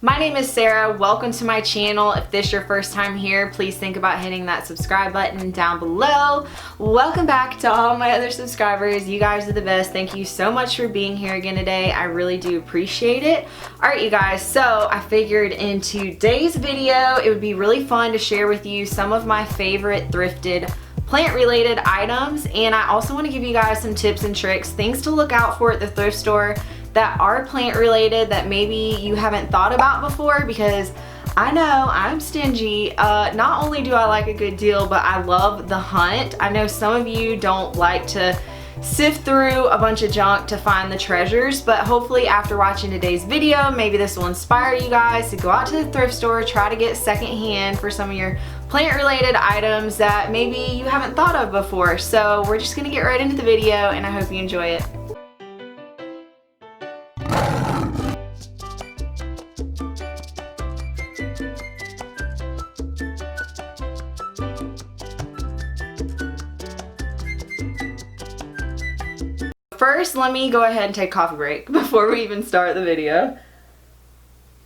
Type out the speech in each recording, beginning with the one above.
My name is Sarah. Welcome to my channel. If this is your first time here, please think about hitting that subscribe button down below. Welcome back to all my other subscribers. You guys are the best. Thank you so much for being here again today. I really do appreciate it. All right, you guys, so I figured in today's video, it would be really fun to share with you some of my favorite thrifted plant related items, and I also want to give you guys some tips and tricks, things to look out for at the thrift store that are plant related that maybe you haven't thought about before, because I know I'm stingy. Not only do I like a good deal, but I love the hunt. I know some of you don't like to sift through a bunch of junk to find the treasures, but hopefully after watching today's video, maybe this will inspire you guys to go out to the thrift store, try to get secondhand for some of your plant related items that maybe you haven't thought of before. So we're just gonna get right into the video, and I hope you enjoy it. First, let me go ahead and take a coffee break before we even start the video.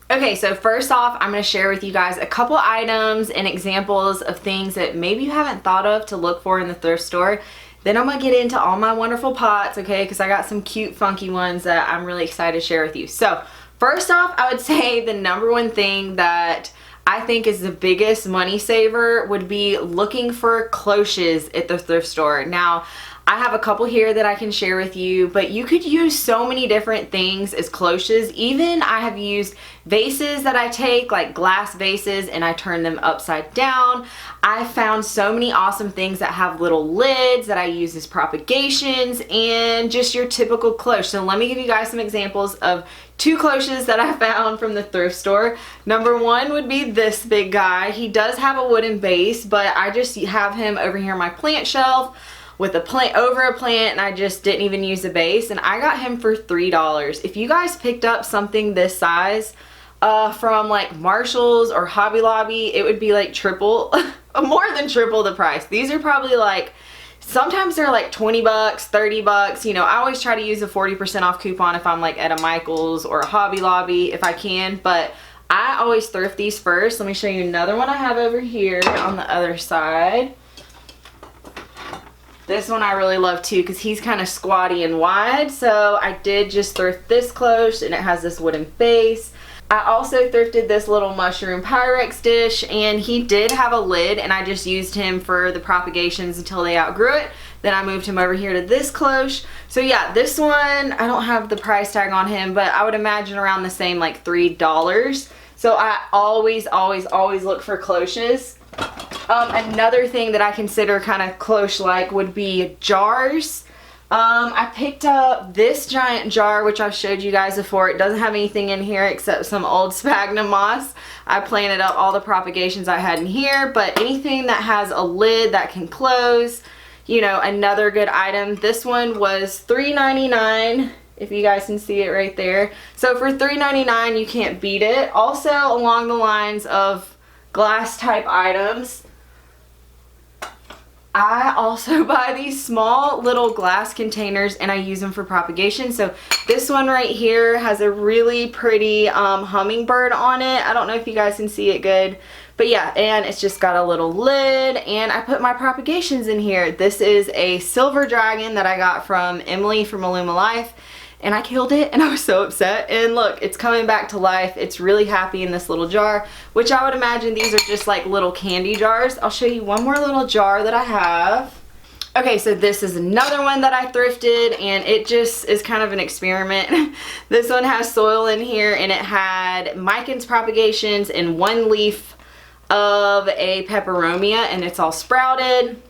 Okay, so first off, I'm going to share with you guys a couple items and examples of things that maybe you haven't thought of to look for in the thrift store. Then I'm going to get into all my wonderful pots, okay, because I got some cute, funky ones that I'm really excited to share with you. So, first off, I would say the number one thing that I think is the biggest money saver would be looking for cloches at the thrift store. Now, I have a couple here that I can share with you, but you could use so many different things as cloches. Even I have used vases that I take, like glass vases, and I turn them upside down. I found so many awesome things that have little lids that I use as propagations and just your typical cloche. So let me give you guys some examples of two cloches that I found from the thrift store. Number one would be this big guy. He does have a wooden base, but I just have him over here on my plant shelf with a plant over a plant, and I just didn't even use the base, and I got him for $3. If you guys picked up something this size from like Marshall's or Hobby Lobby, it would be like triple, more than triple the price. These are probably like, sometimes they're like 20 bucks, 30 bucks. You know, I always try to use a 40% off coupon if I'm like at a Michael's or a Hobby Lobby if I can, but I always thrift these first. Let me show you another one I have over here on the other side. This one I really love too because he's kind of squatty and wide, so I did just thrift this cloche, and it has this wooden base. I also thrifted this little mushroom Pyrex dish, and he did have a lid, and I just used him for the propagations until they outgrew it. Then I moved him over here to this cloche. So yeah, this one, I don't have the price tag on him, but I would imagine around the same, like $3. So I always look for cloches. Another thing that I consider kind of cloche-like would be jars. I picked up this giant jar, which I've showed you guys before. It doesn't have anything in here except some old sphagnum moss. I planted up all the propagations I had in here, but anything that has a lid that can close, you know, another good item. This one was $3.99. If you guys can see it right there. So for $3.99, you can't beat it. Also, along the lines of glass type items, I also buy these small little glass containers, and I use them for propagation. So this one right here has a really pretty hummingbird on it. I don't know if you guys can see it good, but yeah, and it's just got a little lid, and I put my propagations in here. This is a silver dragon that I got from Emily from Illuma Life, and I killed it, and I was so upset. And look, it's coming back to life. It's really happy in this little jar, which I would imagine these are just like little candy jars. I'll show you one more little jar that I have. Okay, so this is another one that I thrifted, and it just is kind of an experiment. This one has soil in here, and it had Micans propagations and one leaf of a peperomia, and it's all sprouted.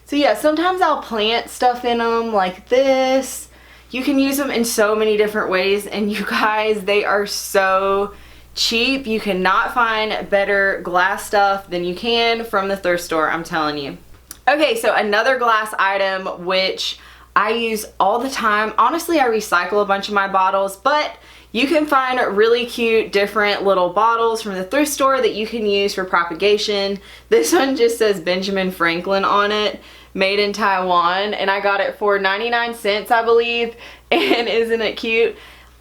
So yeah, sometimes I'll plant stuff in them like this. You can use them in so many different ways, and you guys, they are so cheap. You cannot find better glass stuff than you can from the thrift store, I'm telling you. Okay, so another glass item which I use all the time. Honestly, I recycle a bunch of my bottles, but you can find really cute different little bottles from the thrift store that you can use for propagation. This one just says Benjamin Franklin on it. Made in Taiwan, and I got it for 99 cents, I believe. And isn't it cute?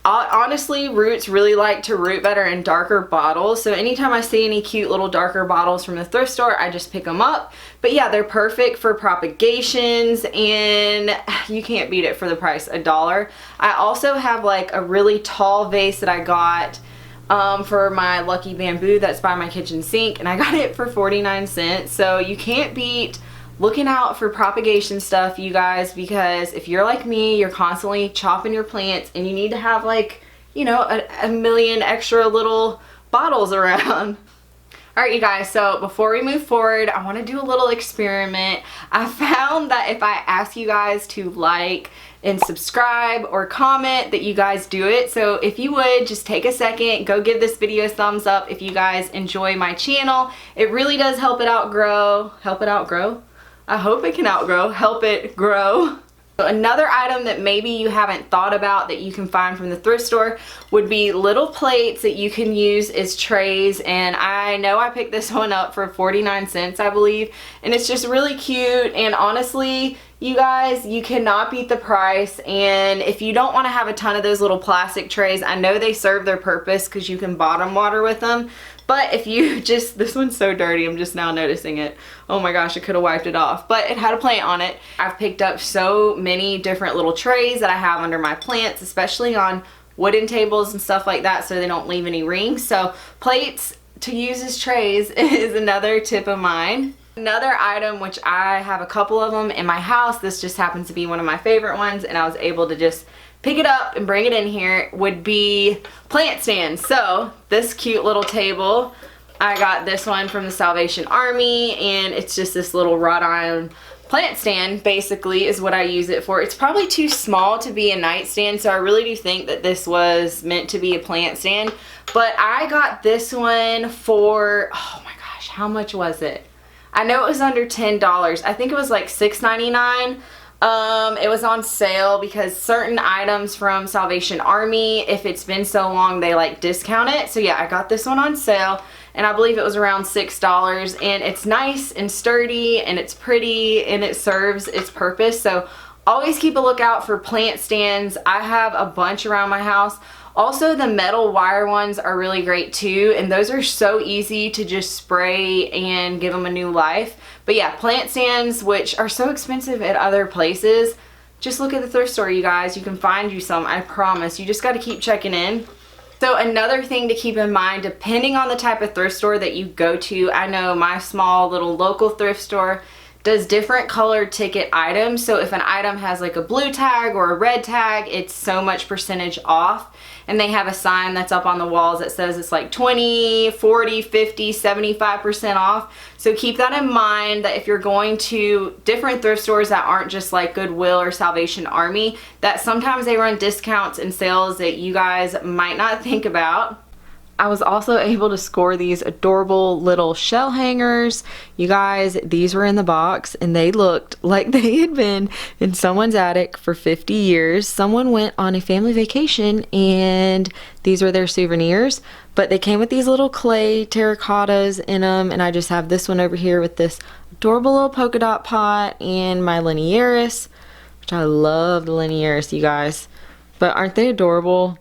Honestly, roots really like to root better in darker bottles, so anytime I see any cute little darker bottles from the thrift store, I just pick them up. But yeah, they're perfect for propagations, and you can't beat it for the price, $1. I also have like a really tall vase that I got for my lucky bamboo that's by my kitchen sink, and I got it for 49 cents. So you can't beat looking out for propagation stuff, you guys, because if you're like me, you're constantly chopping your plants and you need to have like, you know, a million extra little bottles around. Alright, you guys, so before we move forward, I want to do a little experiment. I found that if I ask you guys to like and subscribe or comment, that you guys do it. So if you would, just take a second, go give this video a thumbs up if you guys enjoy my channel. It really does help it outgrow. Help it outgrow? I hope it can outgrow. Help it grow. Another item that maybe you haven't thought about that you can find from the thrift store would be little plates that you can use as trays, and I know I picked this one up for 49 cents, I believe, and it's just really cute. And honestly, you guys, you cannot beat the price. And if you don't want to have a ton of those little plastic trays, I know they serve their purpose because you can bottom water with them. But if you just, this one's so dirty, I'm just now noticing it. Oh my gosh, I could have wiped it off. But it had a plant on it. I've picked up so many different little trays that I have under my plants, especially on wooden tables and stuff like that, so they don't leave any rings. So plates to use as trays is another tip of mine. Another item, which I have a couple of them in my house, this just happens to be one of my favorite ones, and I was able to just pick it up and bring it in here, would be plant stands. So this cute little table, I got this one from the Salvation Army, and it's just this little wrought iron plant stand basically is what I use it for. It's probably too small to be a nightstand, so I really do think that this was meant to be a plant stand. But I got this one for, oh my gosh, how much was it? I know it was under $10. I think it was like $6.99. It was on sale because certain items from Salvation Army, if it's been so long, they like discount it. So yeah, I got this one on sale, and I believe it was around $6, and it's nice and sturdy and it's pretty and it serves its purpose. So always keep a lookout for plant stands. I have a bunch around my house. Also, the metal wire ones are really great too, and those are so easy to just spray and give them a new life. But yeah, plant stands, which are so expensive at other places, just look at the thrift store, you guys. You can find you some, I promise. You just got to keep checking in. So another thing to keep in mind, depending on the type of thrift store that you go to, I know my small little local thrift store does different colored ticket items. So if an item has like a blue tag or a red tag, it's so much percentage off. And they have a sign that's up on the walls that says it's like 20, 40, 50, 75% off. So keep that in mind, that if you're going to different thrift stores that aren't just like Goodwill or Salvation Army, that sometimes they run discounts and sales that you guys might not think about. I was also able to score these adorable little shell hangers. You guys, these were in the box and they looked like they had been in someone's attic for 50 years. Someone went on a family vacation and these were their souvenirs. But they came with these little clay terracottas in them, and I just have this one over here with this adorable little polka dot pot and my linearis, which I love the linearis, you guys. But aren't they adorable?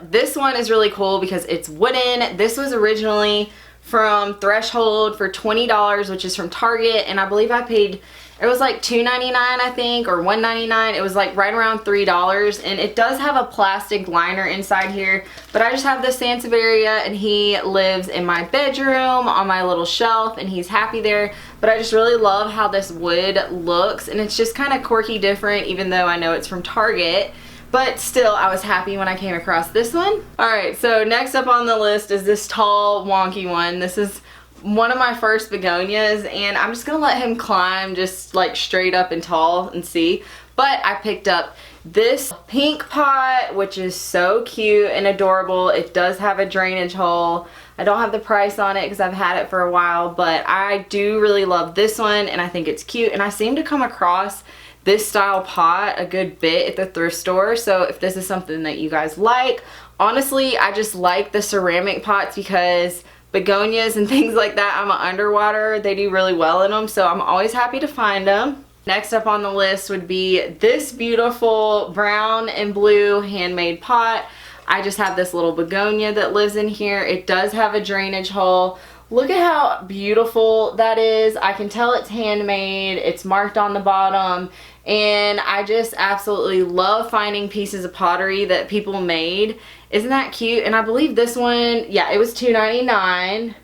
This one is really cool because it's wooden. This was originally from Threshold for $20, which is from Target, and I believe I paid, it was like $2.99 I think, or $1.99. It was like right around $3, and it does have a plastic liner inside here. But I just have this Sansevieria, and he lives in my bedroom on my little shelf, and he's happy there. But I just really love how this wood looks, and it's just kind of quirky different, even though I know it's from Target. But still, I was happy when I came across this one. Alright, so next up on the list is this tall, wonky one. This is one of my first begonias, and I'm just going to let him climb just like straight up and tall and see. But I picked up this pink pot, which is so cute and adorable. It does have a drainage hole. I don't have the price on it because I've had it for a while, but I do really love this one, and I think it's cute. And I seem to come across this style pot a good bit at the thrift store, so if this is something that you guys like, honestly, I just like the ceramic pots because begonias and things like that, I'm an underwater, they do really well in them, so I'm always happy to find them. Next up on the list would be this beautiful brown and blue handmade pot. I just have this little begonia that lives in here. It does have a drainage hole. Look at how beautiful that is. I can tell it's handmade. It's marked on the bottom. And I just absolutely love finding pieces of pottery that people made. Isn't that cute? And I believe this one, yeah, it was $2.99.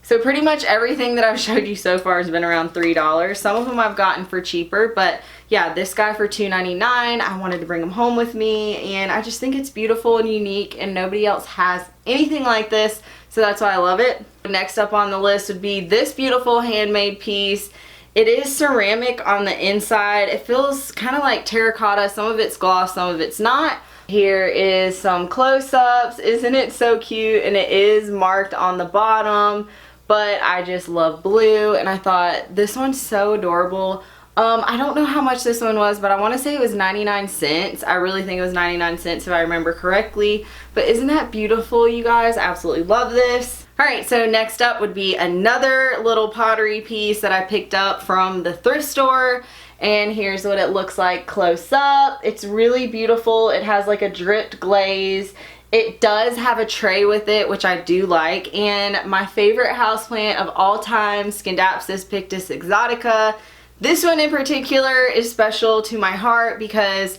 So pretty much everything that I've showed you so far has been around $3. Some of them I've gotten for cheaper, but yeah, this guy for $2.99. I wanted to bring him home with me, and I just think it's beautiful and unique, and nobody else has anything like this, so that's why I love it. Next up on the list would be this beautiful handmade piece. It is ceramic on the inside. It feels kind of like terracotta. Some of it's gloss, some of it's not. Here is some close-ups. Isn't it so cute? And it is marked on the bottom, but I just love blue, and I thought this one's so adorable. I don't know how much this one was, but I want to say it was 99 cents. I really think it was 99 cents if I remember correctly. But isn't that beautiful, you guys? I absolutely love this. Alright, so next up would be another little pottery piece that I picked up from the thrift store. And here's what it looks like close up. It's really beautiful. It has like a dripped glaze. It does have a tray with it, which I do like. And my favorite houseplant of all time, Scindapsus pictus exotica. This one in particular is special to my heart because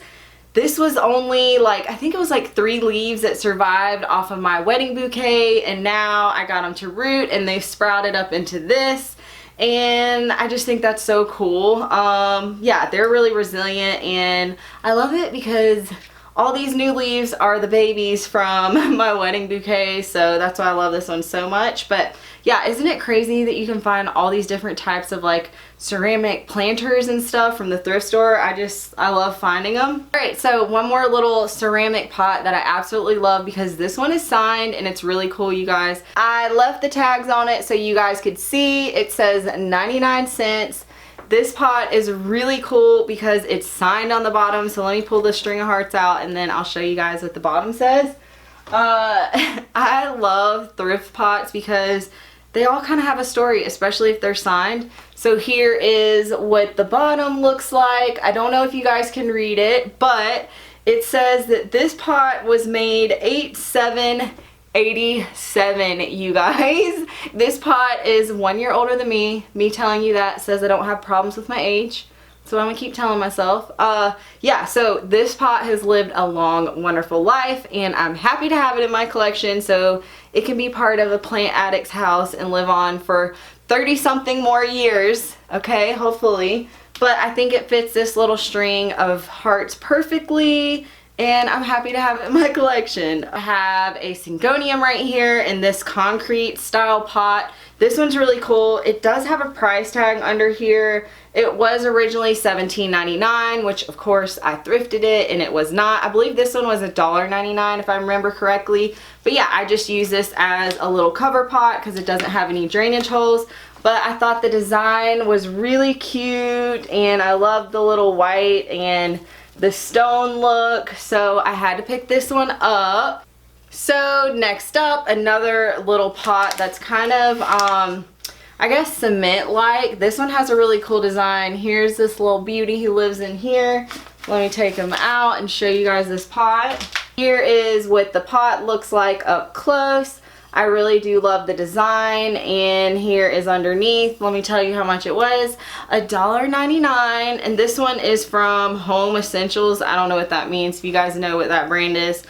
this was only like, I think it was like 3 leaves that survived off of my wedding bouquet, and now I got them to root and they've sprouted up into this, and I just think that's so cool. Yeah, they're really resilient, and I love it because all these new leaves are the babies from my wedding bouquet, so that's why I love this one so much. But yeah, isn't it crazy that you can find all these different types of like ceramic planters and stuff from the thrift store? I love finding them. Alright, so one more little ceramic pot that I absolutely love because this one is signed and it's really cool, you guys. I left the tags on it so you guys could see. It says 99 cents. This pot is really cool because it's signed on the bottom, so let me pull the string of hearts out and then I'll show you guys what the bottom says. I love thrift pots because they all kind of have a story, especially if they're signed. So here is what the bottom looks like. I don't know if you guys can read it, but it says that this pot was made 8/7/87, you guys. This pot is 1 year older than me. Me telling you that says I don't have problems with my age. So I'm gonna keep telling myself. Yeah, so this pot has lived a long, wonderful life, and I'm happy to have it in my collection so it can be part of a plant addict's house and live on for 30 something more years, okay, hopefully. But I think it fits this little string of hearts perfectly, and I'm happy to have it in my collection. I have a syngonium right here in this concrete style pot. This one's really cool. It does have a price tag under here. It was originally $17.99, which of course I thrifted it and it was not. I believe this one was $1.99 if I remember correctly. But yeah, I just use this as a little cover pot because it doesn't have any drainage holes. But I thought the design was really cute, and I love the little white and the stone look, so I had to pick this one up. So next up, another little pot that's kind of I guess cement like. This one has a really cool design. Here's this little beauty who lives in here. Let me take him out and show you guys this pot. Here is what the pot looks like up close. I really do love the design, and here is underneath. Let me tell you how much it was. $1.99, and this one is from Home Essentials. I don't know what that means, if you guys know what that brand is.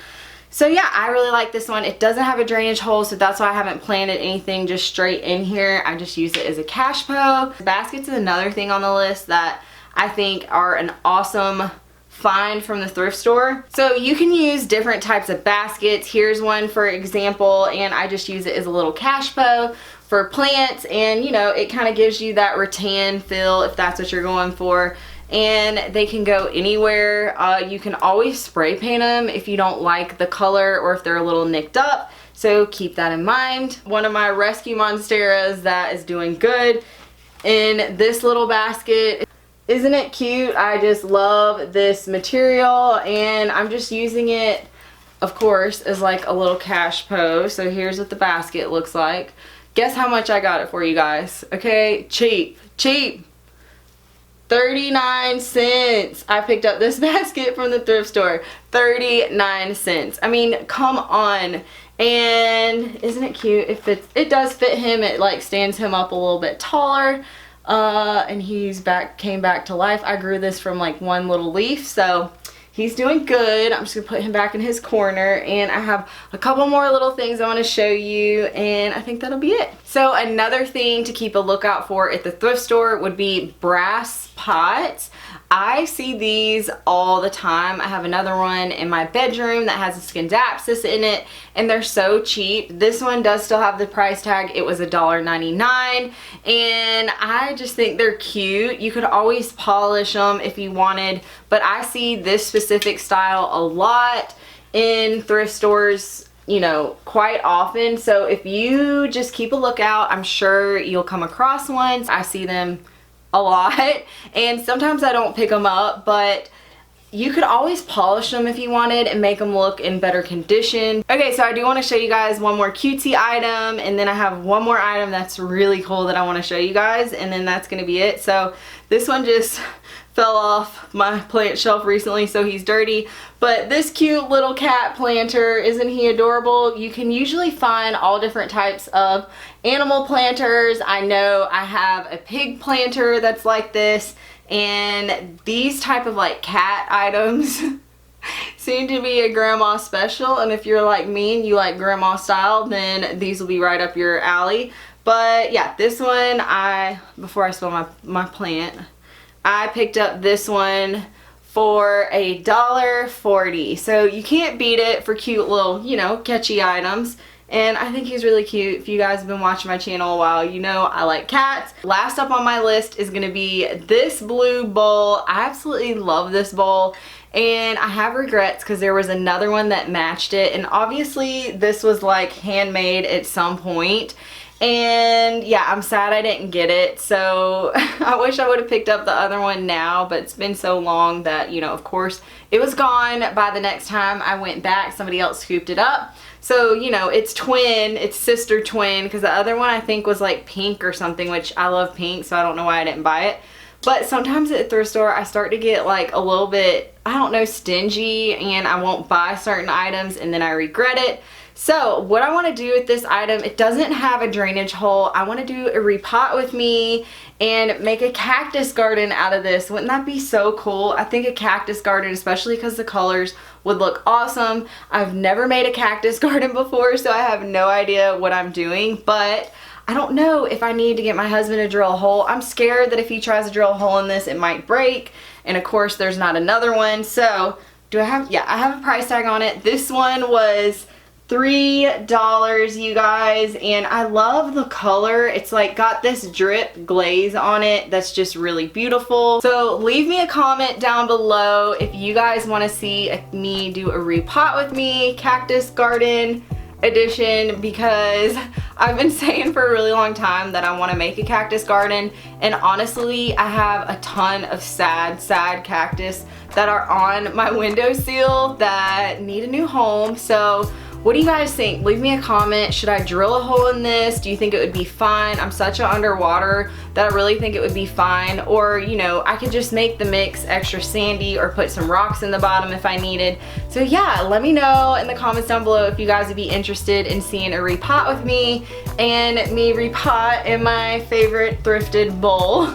So yeah, I really like this one. It doesn't have a drainage hole, so that's why I haven't planted anything just straight in here. I just use it as a cash po. Baskets is another thing on the list that I think are an awesome find from the thrift store. So you can use different types of baskets. Here's one for example, and I just use it as a little cash po for plants, and you know, it kind of gives you that rattan feel if that's what you're going for. And they can go anywhere. You can always spray paint them if you don't like the color or if they're a little nicked up, so keep that in mind. One of my rescue monsteras that is doing good in this little basket. Isn't it cute? I just love this material, and I'm just using it, of course, as like a little cash po. So here's what the basket looks like. Guess how much I got it for, you guys? Okay, cheap, cheap. 39 cents. I picked up this basket from the thrift store. 39 cents. I mean, come on. And isn't it cute? It does fit him. It like stands him up a little bit taller. And came back to life. I grew this from like one little leaf, so he's doing good. I'm just gonna put him back in his corner, and I have a couple more little things I want to show you, and I think that'll be it. So another thing to keep a lookout for at the thrift store would be brass pots. I see these all the time. I have another one in my bedroom that has a Scandapsis in it, and they're so cheap. This one does still have the price tag. It was $1.99, and I just think they're cute. You could always polish them if you wanted, but I see this specific style a lot in thrift stores, you know, quite often. So if you just keep a lookout, I'm sure you'll come across ones. I see them a lot, and sometimes I don't pick them up, but you could always polish them if you wanted and make them look in better condition. Okay, so I do want to show you guys one more cutesy item, and then I have one more item that's really cool that I want to show you guys, and then that's going to be it. So this one just fell off my plant shelf recently, so he's dirty. But this cute little cat planter, isn't he adorable? You can usually find all different types of animal planters. I know I have a pig planter that's like this, and these type of like cat items seem to be a grandma special, and if you're like me and you like grandma style, then these will be right up your alley. But yeah, this one, before I spill my plant, I picked up this one for $1.40. So you can't beat it for cute little, you know, catchy items. And I think he's really cute. If you guys have been watching my channel a while, you know I like cats. Last up on my list is gonna be this blue bowl. I absolutely love this bowl, and I have regrets because there was another one that matched it, and obviously this was like handmade at some point. And yeah, I'm sad I didn't get it, so I wish I would have picked up the other one now, but it's been so long that, you know, of course it was gone by the next time I went back. Somebody else scooped it up. So, you know, it's sister twin, because the other one I think was like pink or something, which I love pink, so I don't know why I didn't buy it. But sometimes at the thrift store I start to get like a little bit, I don't know, stingy, and I won't buy certain items and then I regret it. So what I want to do with this item, it doesn't have a drainage hole. I want to do a repot with me and make a cactus garden out of this. Wouldn't that be so cool? I think a cactus garden, especially because the colors, would look awesome. I've never made a cactus garden before, so I have no idea what I'm doing, but I don't know if I need to get my husband to drill a hole. I'm scared that if he tries to drill a hole in this, it might break, and of course there's not another one. So do I have, yeah, I have a price tag on it. This one was $3, you guys, and I love the color. It's like got this drip glaze on it that's just really beautiful. So leave me a comment down below if you guys want to see me do a repot with me cactus garden edition, because I've been saying for a really long time that I want to make a cactus garden, and honestly I have a ton of sad cactus that are on my windowsill that need a new home. So what do you guys think? Leave me a comment. Should I drill a hole in this? Do you think it would be fine? I'm such an underwater that I really think it would be fine. Or, you know, I could just make the mix extra sandy or put some rocks in the bottom if I needed. So yeah, let me know in the comments down below if you guys would be interested in seeing a repot with me and me repot in my favorite thrifted bowl.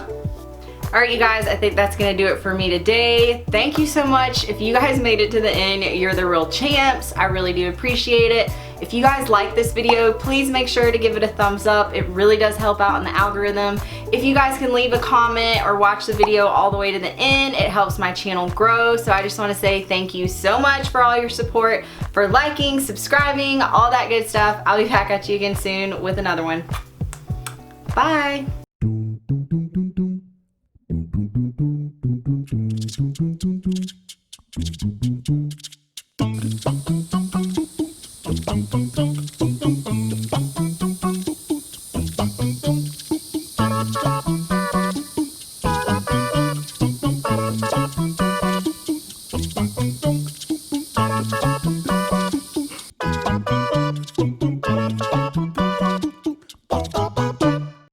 Alright, you guys, I think that's going to do it for me today. Thank you so much. If you guys made it to the end, you're the real champs. I really do appreciate it. If you guys like this video, please make sure to give it a thumbs up. It really does help out in the algorithm. If you guys can leave a comment or watch the video all the way to the end, it helps my channel grow. So I just want to say thank you so much for all your support, for liking, subscribing, all that good stuff. I'll be back at you again soon with another one. Bye! Dum dum dum dum dum dum dum dum dum dum dum dum dum dum dum.